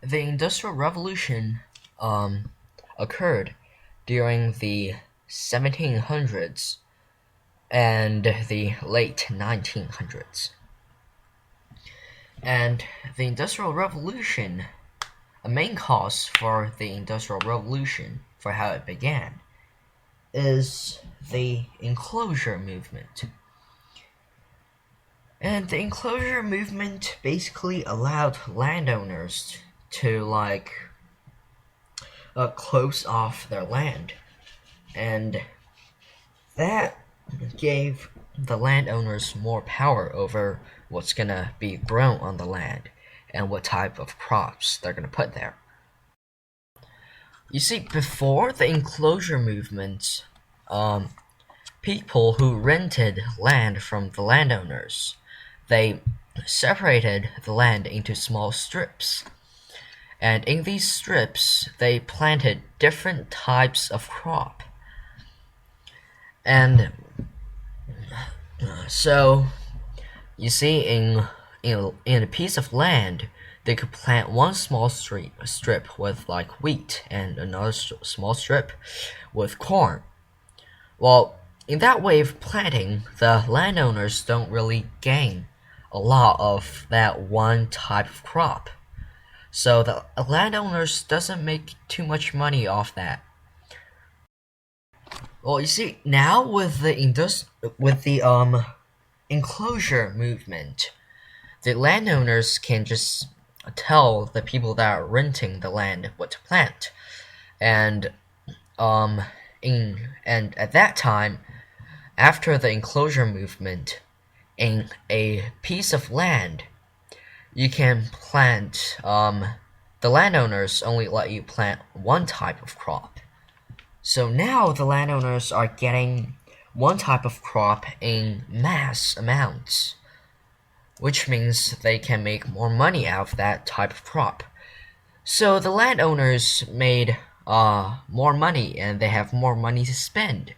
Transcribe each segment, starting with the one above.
The Industrial Revolution occurred during the 1700s and the late 1900s. And the Industrial Revolution, a main cause for the Industrial Revolution, for how it began, is the Enclosure Movement. And the Enclosure Movement basically allowed landowners to close off their land, and that gave the landowners more power over what's gonna be grown on the land and what type of crops they're gonna put there. You see, before the Enclosure Movement, people who rented land from the landowners, they separated the land into small strips. And in these strips, they planted different types of crop. And so, you see, in a piece of land, they could plant one small strip with like wheat and another small strip with corn. Well, in that way of planting, the landowners don't really gain a lot of that one type of crop. So the landowners doesn't make too much money off that. Well, you see, now with the Enclosure Movement, the landowners can just tell the people that are renting the land what to plant, and at that time, after the Enclosure Movement, in a piece of land, you can plant. The landowners only let you plant one type of crop. So now the landowners are getting one type of crop in mass amounts, which means they can make more money out of that type of crop. So the landowners made more money, and they have more money to spend.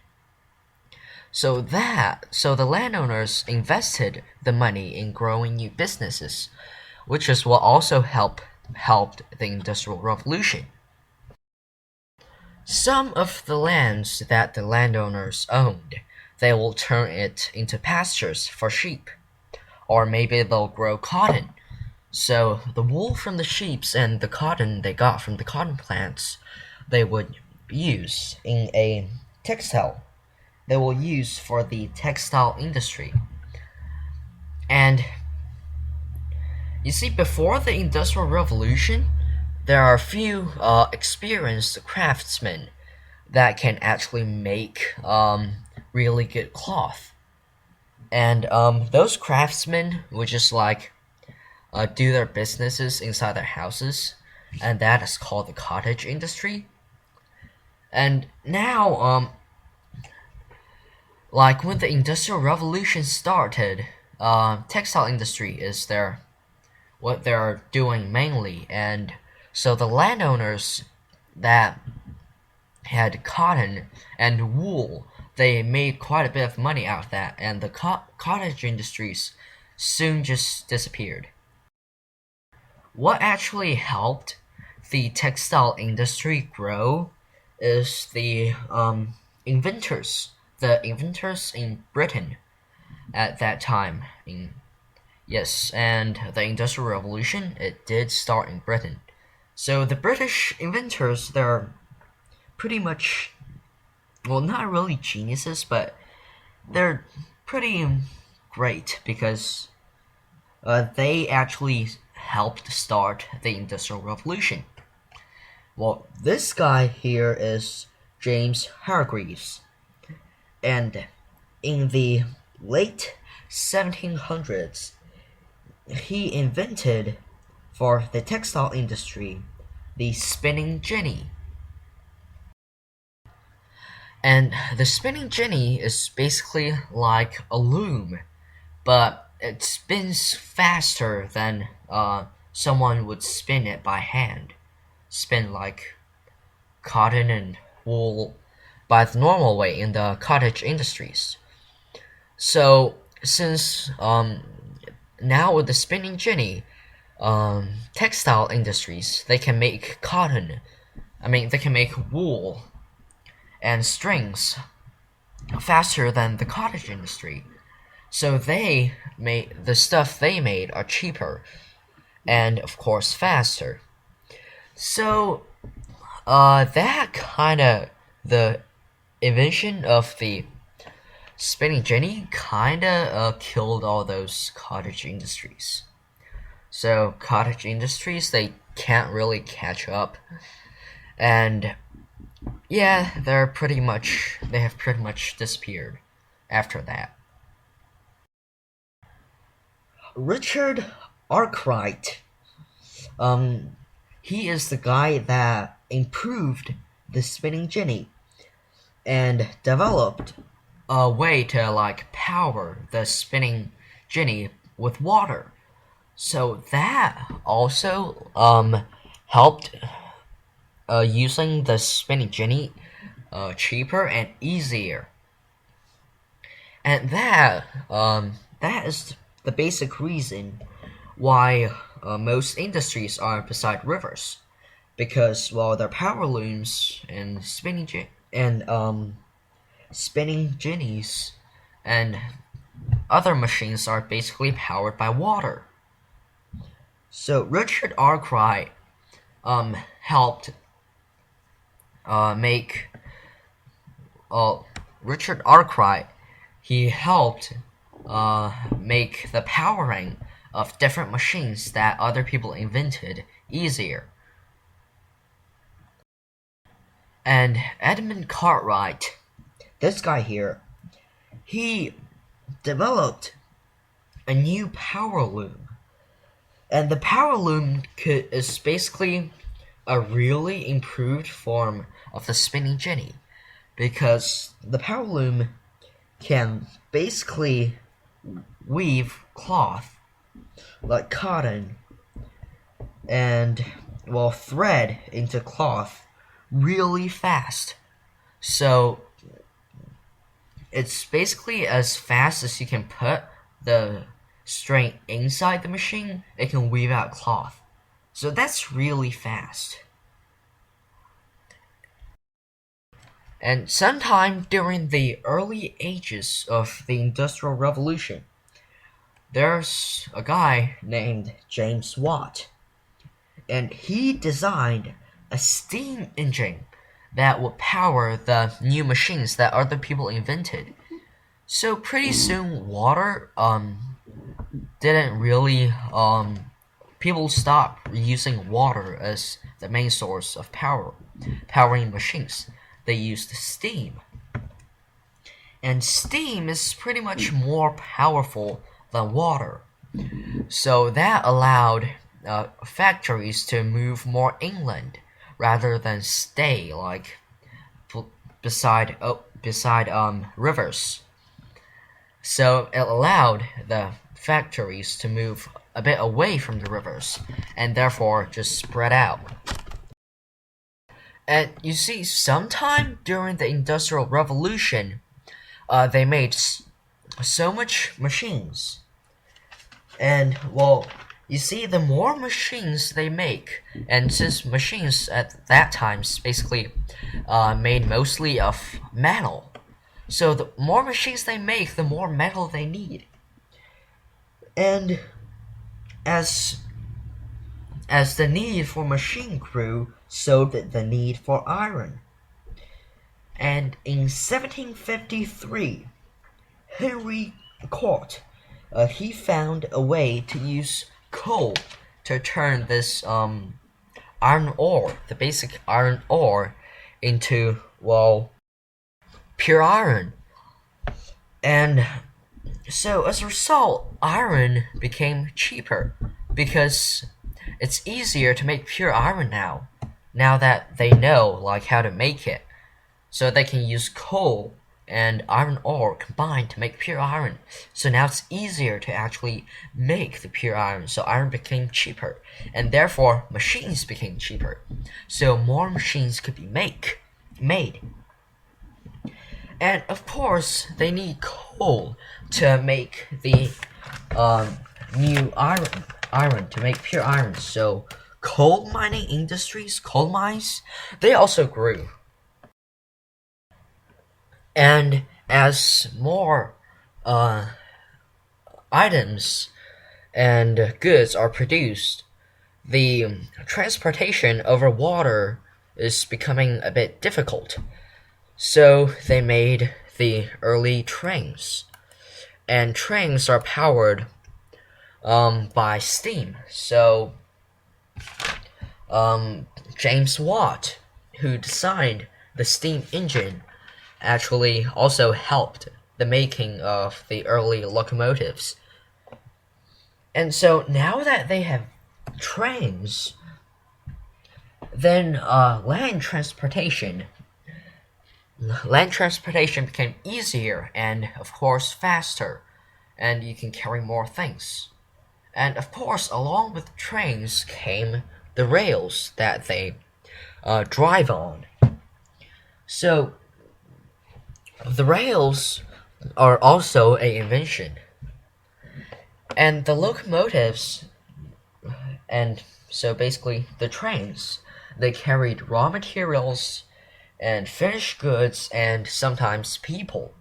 So the landowners invested the money in growing new businesses, which is what also helped the Industrial Revolution. Some of the lands that the landowners owned, they will turn it into pastures for sheep, or maybe they'll grow cotton. So the wool from the sheep and the cotton they got from the cotton plants, they would use in a textile. They will use for the textile industry. And you see, before the Industrial Revolution, there are a few experienced craftsmen that can actually make really good cloth. And those craftsmen would just do their businesses inside their houses, and that is called the cottage industry. And now, when the Industrial Revolution started, textile industry is what they're doing mainly, and so the landowners that had cotton and wool, they made quite a bit of money out of that, and the cottage industries soon just disappeared. What actually helped the textile industry grow is the inventors. The inventors in Britain at that time. Yes, and the Industrial Revolution, it did start in Britain. So the British inventors, they're pretty much, well, not really geniuses, but they're pretty great because they actually helped start the Industrial Revolution. Well, this guy here is James Hargreaves, and in the late 1700s, he invented for the textile industry the spinning jenny. And the spinning jenny is basically like a loom, but it spins faster than someone would spin it by hand. Spin like cotton and wool by the normal way in the cottage industries. So since now with the spinning jenny, textile industries. They can make cotton. They can make wool and strings faster than the cottage industry. So the stuff they made are cheaper and of course faster. So the invention of the spinning jenny killed all those cottage industries. So cottage industries, they can't really catch up, and yeah, they have pretty much disappeared after that. Richard Arkwright, he is the guy that improved the spinning jenny and developed a way to power the spinning jenny with water. So that also helped using the spinning jenny cheaper and easier. And that is the basic reason why most industries are beside rivers, because their power looms and spinning jennies and other machines are basically powered by water. So Richard Arkwright helped make Richard Arkwright he helped make the powering of different machines that other people invented easier. And Edmund Cartwright, this guy here, he developed a new power loom. And the power loom is basically a really improved form of the spinning jenny, because the power loom can basically weave cloth like cotton and thread into cloth really fast. So it's basically as fast as you can put the string inside the machine, it can weave out cloth. So that's really fast. And sometime during the early ages of the Industrial Revolution, there's a guy named James Watt, and he designed a steam engine that would power the new machines that other people invented. So pretty soon water didn't really people stopped using water as the main source of powering machines. They used steam. And steam is pretty much more powerful than water. So that allowed factories to move more inland rather than stay beside rivers. So it allowed the factories to move a bit away from the rivers and therefore just spread out. And you see, sometime during the Industrial Revolution, they made so much machines. And you see, the more machines they make, and since machines at that time basically made mostly of metal, so the more machines they make, the more metal they need. And as the need for machine grew, so did the need for iron. And in 1753, Henry Cort, he found a way to use coal to turn this iron ore, the basic iron ore, into pure iron. And so as a result, iron became cheaper because it's easier to make pure iron now that they know how to make it. So they can use coal and iron ore combined to make pure iron. So now it's easier to actually make the pure iron. So iron became cheaper, and therefore machines became cheaper. So more machines could be made. And of course, they need coal to make the new iron. iron, to make pure iron. So coal mining industries, coal mines, they also grew. And as more items and goods are produced, the transportation over water is becoming a bit difficult. So they made the early trains. And trains are powered by steam. So James Watt, who designed the steam engine, actually also helped the making of the early locomotives. And so now that they have trains, then land transportation became easier and, of course, faster, and you can carry more things. And, of course, along with trains came the rails that they drive on. So the rails are also an invention. And the locomotives, and so basically the trains, they carried raw materials and finished goods and sometimes people.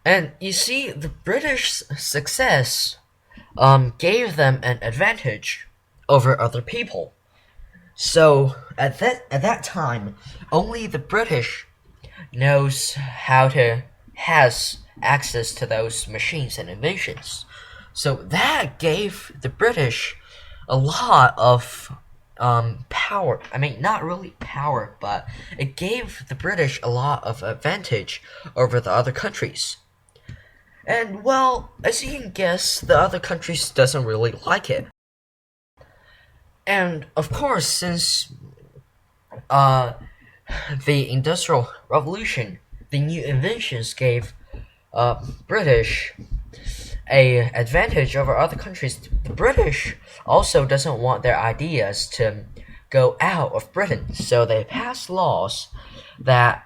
And you see, the British success gave them an advantage over other people. So at that time, only the British has access to those machines and inventions. So that gave the British a lot of power. I mean, not really power, but it gave the British a lot of advantage over the other countries. And well, as you can guess, the other countries doesn't really like it. And of course, since the Industrial Revolution, the new inventions gave British a advantage over other countries. The British also doesn't want their ideas to go out of Britain, so they passed laws that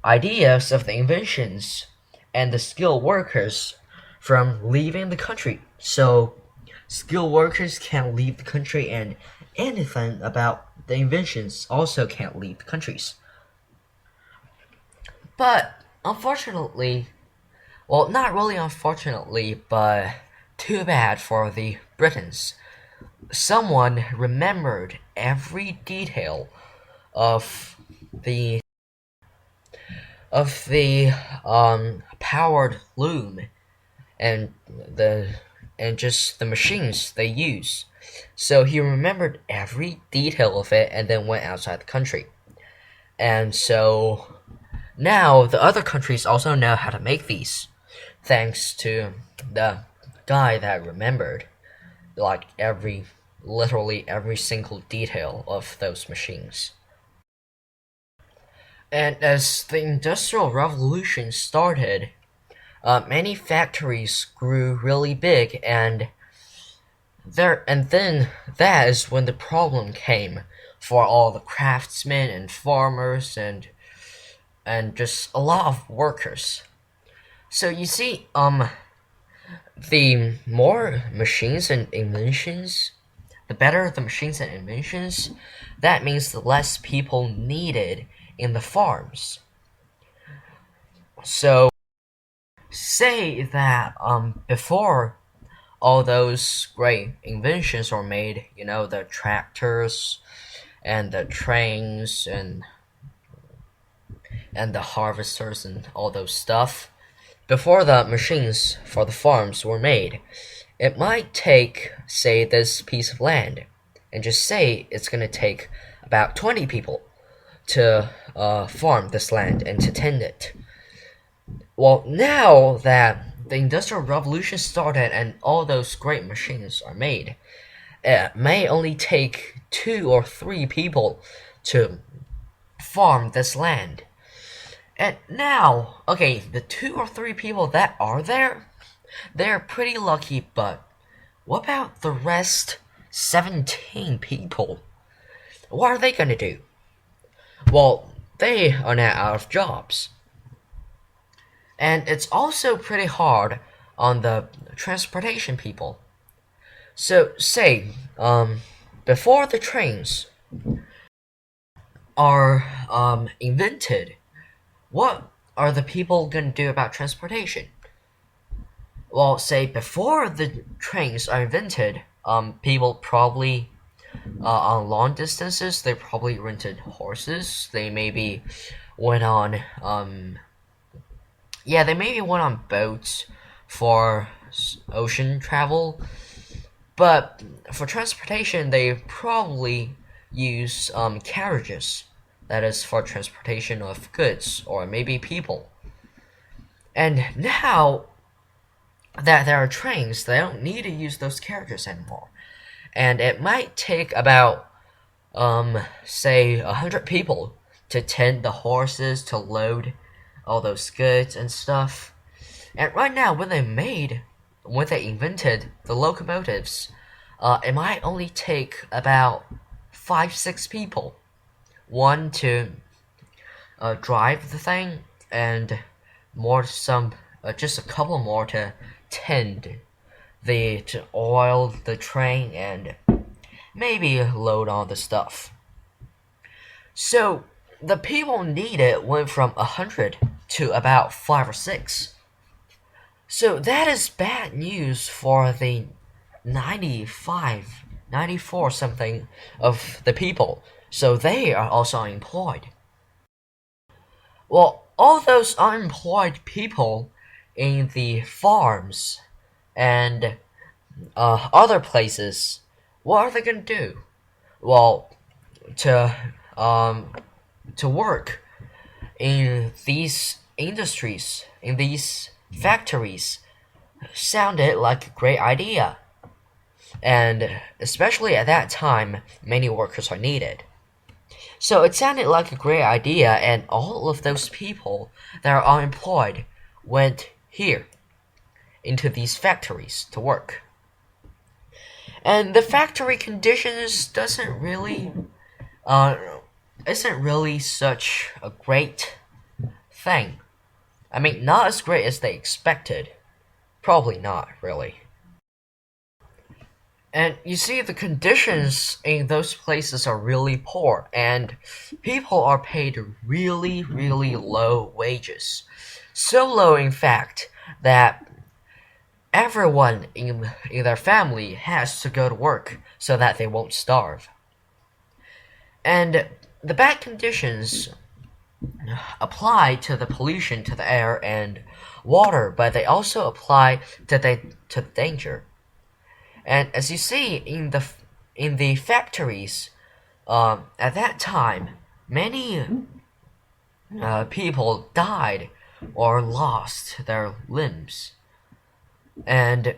ideas of the inventions and the skilled workers from leaving the country. So skilled workers can't leave the country, and anything about the inventions also can't leave the countries. But unfortunately, well, not really unfortunately, but too bad for the Britons, someone remembered every detail of the powered loom and just the machines they use. So he remembered every detail of it and then went outside the country. And so now the other countries also know how to make these, thanks to the guy that remembered like literally every single detail of those machines. And as the Industrial Revolution started, many factories grew really big, and then that is when the problem came for all the craftsmen and farmers and just a lot of workers. So you see, the more machines and inventions, the better the machines and inventions, that means the less people needed in the farms. So say that before all those great inventions were made, the tractors and the trains and the harvesters and all those stuff, before the machines for the farms were made, it might take, say, this piece of land, and just say it's going to take about 20 people to farm this land and to tend it. Well, now that the Industrial Revolution started and all those great machines are made, it may only take 2 or 3 people to farm this land. And now, okay, the 2 or 3 people that are there, they're pretty lucky, but what about the rest 17 people? What are they gonna do? Well, they are now out of jobs. And it's also pretty hard on the transportation people. So, say, before the trains are invented, what are the people gonna do about transportation? Well, say before the trains are invented, people probably on long distances they probably rented horses. They maybe went on they maybe went on boats for ocean travel. But for transportation, they probably use carriages. That is for transportation of goods or maybe people. And now that there are trains, they don't need to use those carriages anymore. And it might take about, say, 100 people to tend the horses, to load all those goods and stuff. And right now, when they invented the locomotives, it might only take about 5-6 people. One to drive the thing, and just a couple more to to oil the train and maybe load all the stuff. So the people needed went from 100 to about 5 or 6. So that is bad news for the 94 something of the people. So they are also unemployed. Well, all those unemployed people in the farms and other places, what are they gonna do? Well, to work in these industries, in these factories, sounded like a great idea. And especially at that time, many workers are needed. So it sounded like a great idea, and all of those people that are unemployed went here into these factories to work. And the factory conditions isn't really such a great thing. I mean, not as great as they expected. Probably not, really. And you see, the conditions in those places are really poor, and people are paid really, really low wages. So low, in fact, that everyone in their family has to go to work so that they won't starve. And the bad conditions apply to the pollution to the air and water, but they also apply to the danger. And as you see in the factories, at that time, many people died or lost their limbs, and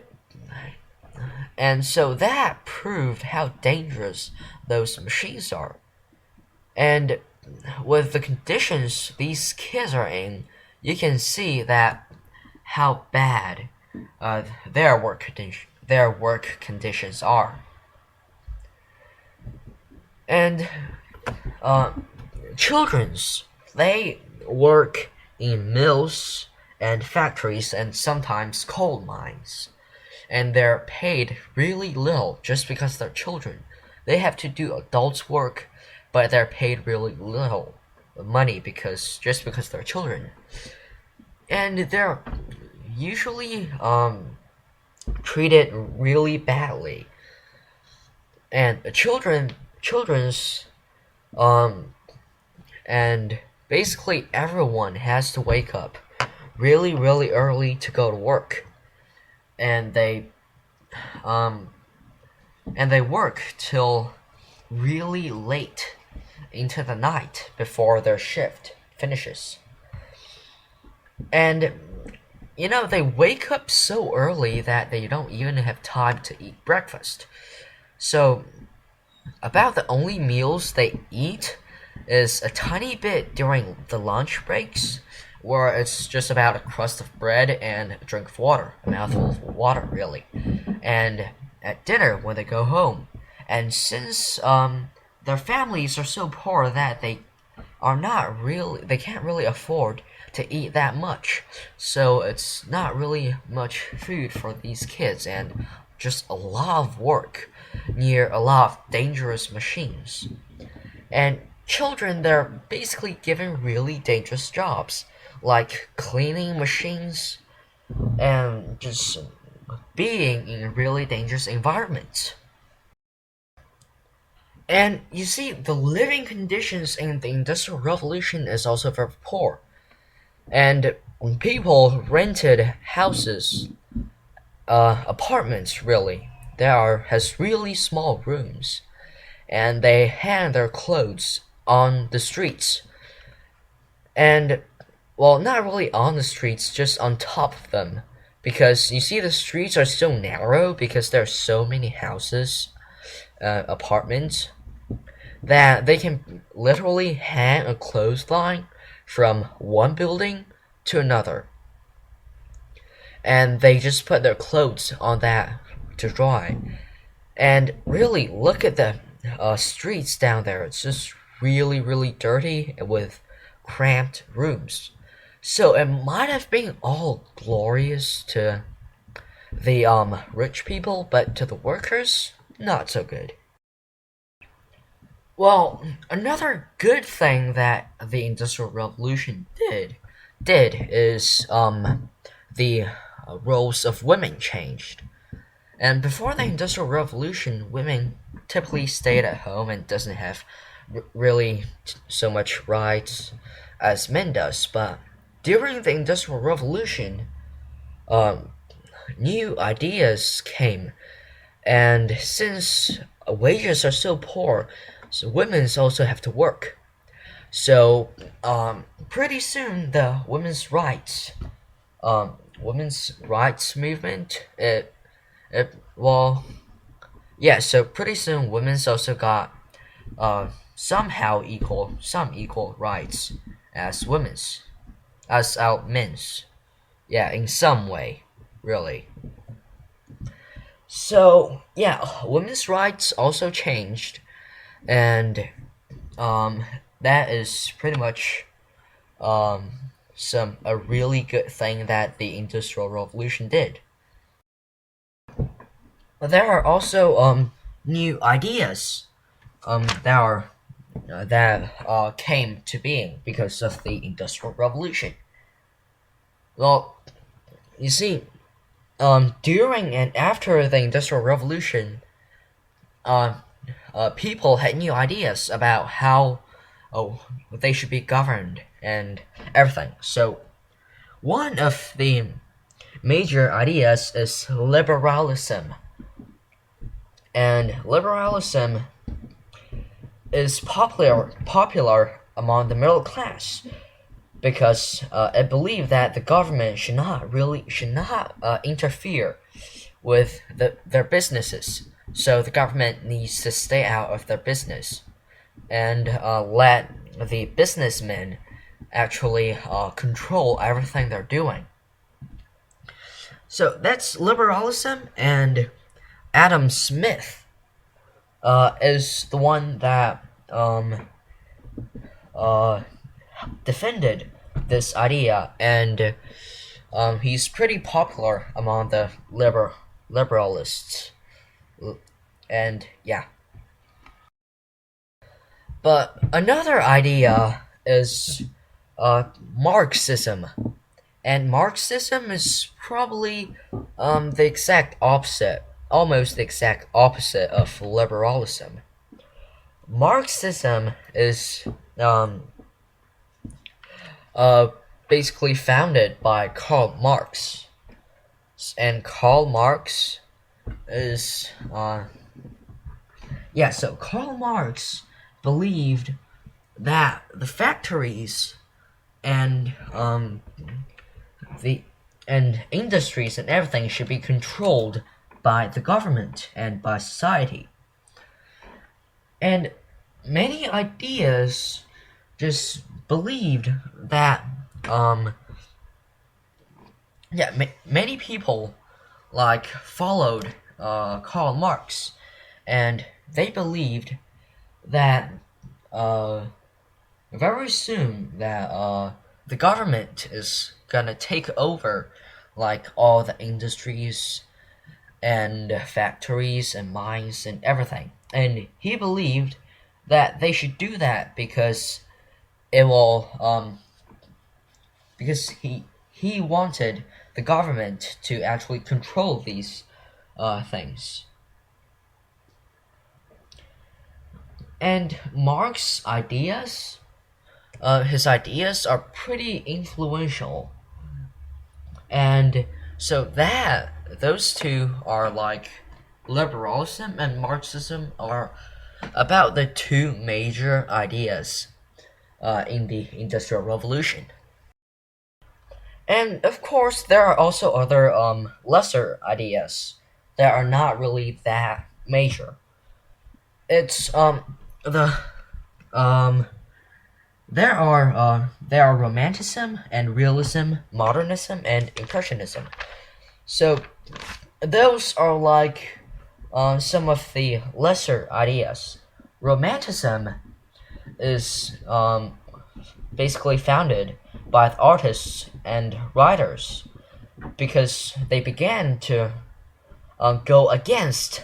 so that proved how dangerous those machines are. And with the conditions these kids are in, you can see that how bad their work conditions are. And children's, they work in mills and factories and sometimes coal mines, and they're paid really little just because they're children. They have to do adults' work, but they're paid really little money because they're children. And they're usually treated really badly. And children's and basically everyone has to wake up really, really early to go to work. And they work till really late into the night before their shift finishes. And they wake up so early that they don't even have time to eat breakfast. So about the only meals they eat is a tiny bit during the lunch breaks, where it's just about a crust of bread and a drink of water, a mouthful of water, really. And at dinner when they go home. And since their families are so poor that they can't really afford to eat that much, so it's not really much food for these kids, and just a lot of work near a lot of dangerous machines. And children, they're basically given really dangerous jobs, like cleaning machines and just being in really dangerous environments. And you see, the living conditions in the Industrial Revolution is also very poor. And when people rented houses, apartments really, has really small rooms, and they hang their clothes on the streets. And well, not really on the streets, just on top of them, because you see the streets are so narrow because there are so many houses, apartments, that they can literally hang a clothesline from one building to another, and they just put their clothes on that to dry. And really, look at the streets down there. It's just really, really dirty with cramped rooms. So it might have been all glorious to the rich people, but to the workers, not so good. Well, another good thing that the Industrial Revolution did is the roles of women changed. And before the Industrial Revolution, women typically stayed at home and doesn't have really so much rights as men does. But during the Industrial Revolution, new ideas came, and since wages are so poor, so women also have to work. So pretty soon the women's rights movement, so pretty soon women's also got some equal rights as our men's, in some way, really. So women's rights also changed, and that is pretty much a really good thing that the Industrial Revolution did. But there are also new ideas that came to being because of the Industrial Revolution. Well, you see, during and after the Industrial Revolution, people had new ideas about how they should be governed and everything. So one of the major ideas is liberalism. And liberalism is popular among the middle class because it believed that the government should not interfere with their businesses. So the government needs to stay out of their business and let the businessmen actually control everything they're doing. So that's liberalism, and Adam Smith is the one that defended this idea, and he's pretty popular among the liberalists. And but another idea is Marxism, and Marxism is probably the exact opposite, almost the exact opposite of liberalism. Marxism is basically founded by Karl Marx, and Karl Marx is so Karl Marx believed that the factories and industries and everything should be controlled by the government and by society. And many ideas just believed that many people followed Karl Marx, and they believed that very soon that the government is gonna take over like all the industries and factories and mines and everything. And he believed that they should do that because it will because he wanted the government to actually control these things. And Marx's ideas, his ideas are pretty influential, and so that those two are like liberalism and Marxism are about the two major ideas in the Industrial Revolution. And of course, there are also other lesser ideas that are not really that major. It's the there are Romanticism and Realism, Modernism and Impressionism. So those are like some of the lesser ideas. Romanticism is basically founded by artists and writers because they began to go against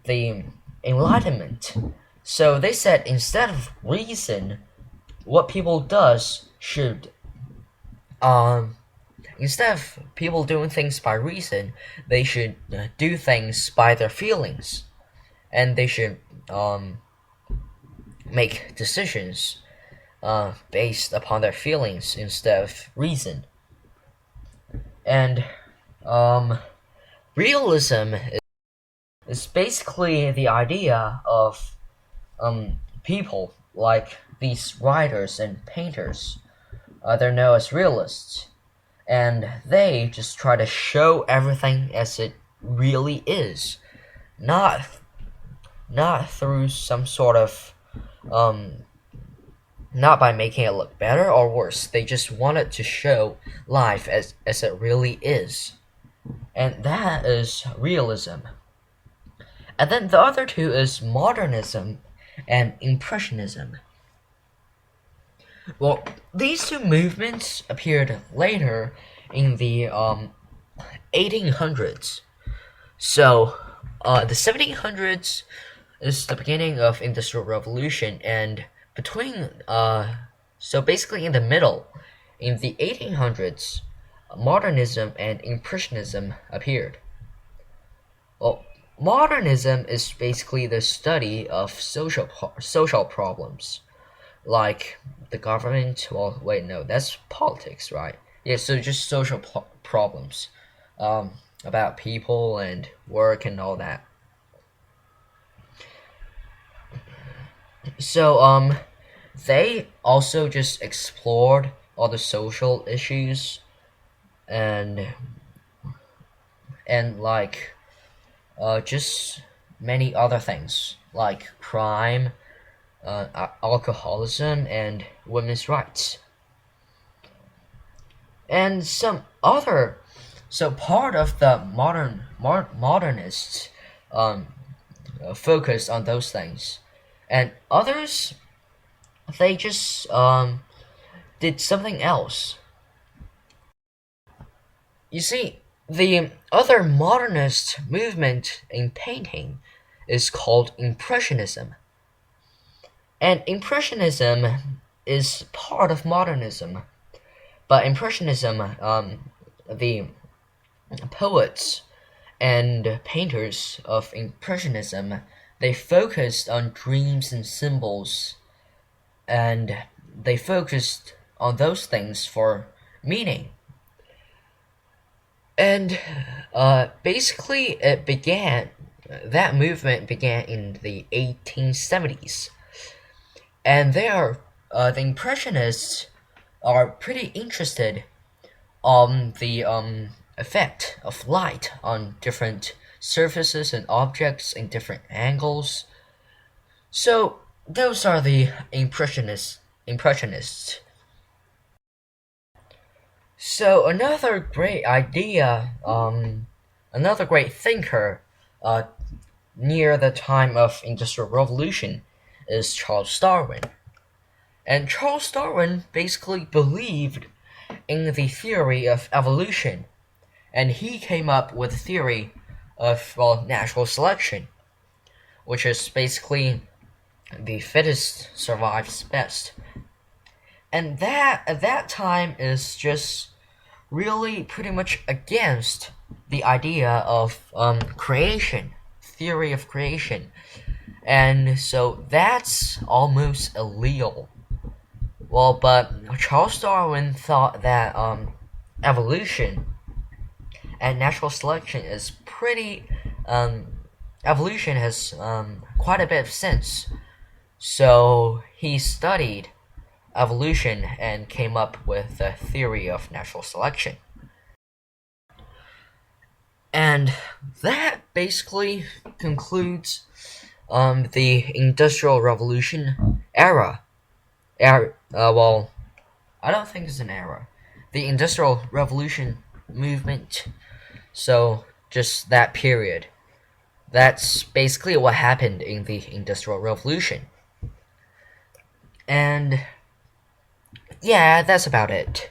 the Enlightenment. So they said instead of reason, what people does should instead of people doing things by reason, they should do things by their feelings, and they should make decisions based upon their feelings instead of reason. And realism is basically the idea of people like these writers and painters. They're known as realists, and they just try to show everything as it really is, not through some sort of not by making it look better or worse. They just wanted to show life as it really is, and that is realism. And then the other two is modernism and impressionism. Well, these two movements appeared later in the 1800s. So the 1700s is the beginning of Industrial Revolution, and between so basically in the middle, in the 1800s, modernism and impressionism appeared. Well, modernism is basically the study of social problems, like the government. Well, wait, no, that's politics, right? Yeah, so just social problems, about people and work and all that. So they also just explored all the social issues and like just many other things like crime, alcoholism, and women's rights, and some other. So part of the modernists focused on those things, and others they just did something else. You see, the other modernist movement in painting is called Impressionism. And Impressionism is part of modernism. But Impressionism, the poets and painters of Impressionism, they focused on dreams and symbols, and they focused on those things for meaning. And basically, that movement began in the 1870s. And the Impressionists are pretty interested on the effect of light on different surfaces and objects in different angles. So those are the Impressionists. So another great idea, another great thinker near the time of Industrial Revolution is Charles Darwin. And Charles Darwin basically believed in the theory of evolution, and he came up with a theory of, well, natural selection, which is basically the fittest survives best. And that at that time is just really pretty much against the idea of creation, theory of creation. And so that's almost illegal. Well, but Charles Darwin thought that evolution and natural selection is pretty evolution has quite a bit of sense. So he studied evolution and came up with the theory of natural selection. And that basically concludes the Industrial Revolution era. Well, I don't think it's an era. The Industrial Revolution movement. So, just that period. That's basically what happened in the Industrial Revolution. And yeah, that's about it.